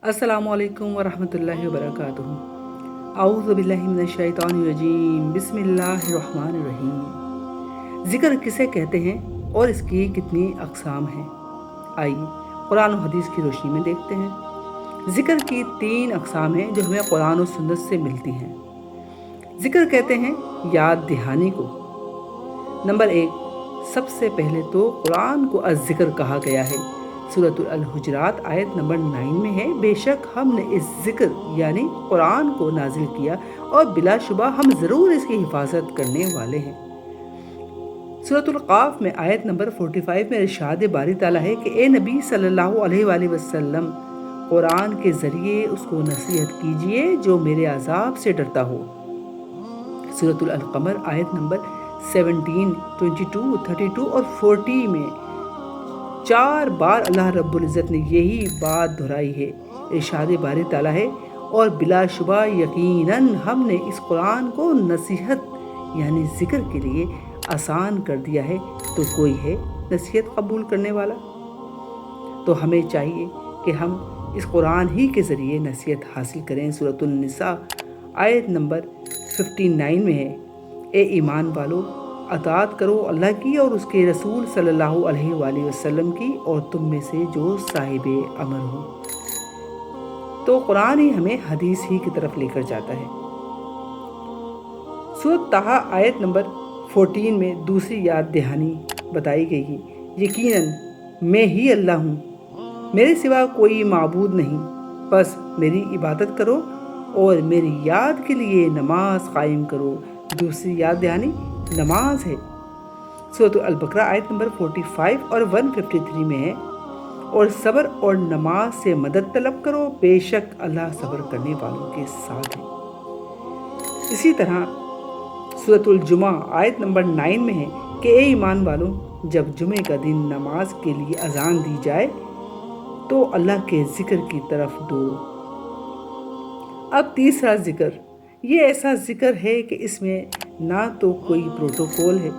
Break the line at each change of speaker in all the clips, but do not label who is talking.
अस्सलामुअलैकुम वरहमतुल्लाहि वबरकातुहू। औज़ु बिल्लाहि मिनश शैतानिर रजीम। बिस्मिल्लाहिर्रहमानिर्रहीम। ज़िक्र किसे कहते हैं और इसकी कितनी अक़साम हैं? आइए कुरान और हदीस की रोशनी में देखते हैं। ज़िक्र की 3 अक़साम हैं जो हमें कुरान और सुन्नत से मिलती हैं। ज़िक्र कहते हैं याद दहानी को। नंबर 1, सबसे पहले तो कुरान को अज़्ज़िक्र कहा गया है। सूरतुल अल-हुजरात आयत नंबर 9 में है, बेशक हमने इस ज़िक्र यानी कुरान को नाजिल किया और बिलाशुबा हम ज़रूर इसकी हिफाजत करने वाले हैं। सूरतुल क़ाफ में आयत नंबर 45 में इरशाद बारी ताला है कि ए नबी सल्लल्लाहु अलैहि वसल्लम, कुरान के ज़रिए उसको नसीहत कीजिए जो मेरे अज़ाब से डरता हो। सूरतुल अल-क़मर आयत नंबर 17, 22, 32 और 40 में 4 बार अल्लाह रब्बुल इज़्ज़त ने यही बात दोहराई है। इरशाद बारी ताला है, और बिलाशुबा यकीनन हमने इस कुरान को नसीहत यानी ज़िक्र के लिए आसान कर दिया है, तो कोई है नसीहत कबूल करने वाला? तो हमें चाहिए कि हम इस कुरान ही के ज़रिए नसीहत हासिल करें। सूरतुन निसा आयत नंबर 59 में है, ए ईमान वालो, अताअत करो अल्लाह की और उसके रसूल सल्लल्लाहु अलैहि वसल्लम की, और तुम में से जो साहिबे अमर हो। तो कुरान ही हमें हदीस ही की तरफ लेकर जाता है। सूरत ताहा आयत नंबर 14 में दूसरी याद दहानी बताई गई है, यकीनन मैं ही अल्लाह हूँ, मेरे सिवा कोई माबूद नहीं, बस मेरी इबादत करो और मेरी याद के लिए नमाज कायम करो। दूसरी याद दहानी नमाज है। सूरत अल-बकरा आयत नंबर 45 और 153 में है, और सब्र और नमाज से मदद तलब करो, बेशक अल्लाह सब्र करने वालों के साथ है। इसी तरह सूरतुल जुमा आयत नंबर 9 में है कि ए ईमान वालों, जब जुमे का दिन नमाज के लिए अजान दी जाए तो अल्लाह के ज़िक्र की तरफ दौड़ो। अब तीसरा ज़िक्र, ये ऐसा ज़िक्र है कि इसमें ना तो कोई प्रोटोकॉल है,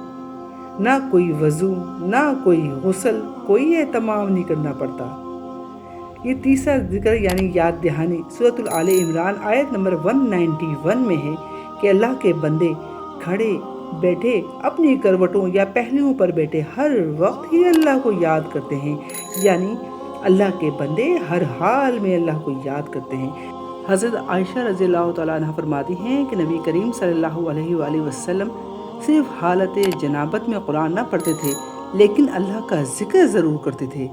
ना कोई वज़ू, ना कोई गुस्ल, कोई एहतमाम नहीं करना पड़ता। ये तीसरा ज़िक्र यानी याद दहानी सूरतुल आले इमरान आयत नंबर 191 में है कि अल्लाह के बंदे खड़े बैठे, अपनी करवटों या पहलुओं पर बैठे हर वक्त ही अल्लाह को याद करते हैं, यानी अल्लाह के बंदे हर हाल में अल्लाह को याद करते हैं। हज़रत आयशा रज़ियल्लाहु तआला अन्हा फरमाती हैं कि नबी करीम सल्लल्लाहु अलैहि वसल्लम सिर्फ हालत जनाबत में कुरान ना पढ़ते थे, लेकिन अल्लाह का ज़िक्र ज़रूर करते थे।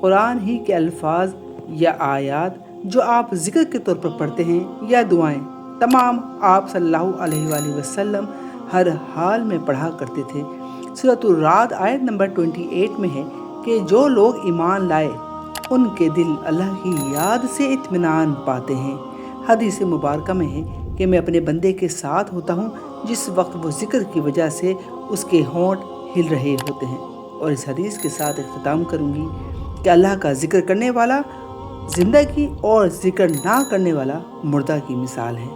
कुरान ही के अल्फाज या आयात जो आप ज़िक्र के तौर पर पढ़ते हैं या दुआएं, तमाम आप सल्लल्लाहु अलैहि वसल्लम हर हाल में पढ़ा करते थे। सूरतुर राद आयत नंबर 28 में है कि जो लोग ईमान लाए उनके दिल अल्लाह की याद से इत्मीनान पाते हैं। हदीस मुबारक में है कि मैं अपने बंदे के साथ होता हूँ जिस वक्त वो ज़िक्र की वजह से उसके होंठ हिल रहे होते हैं। और इस हदीस के साथ इख्तिताम करूँगी कि अल्लाह का ज़िक्र करने वाला ज़िंदा की और ज़िक्र ना करने वाला मुर्दा की मिसाल है।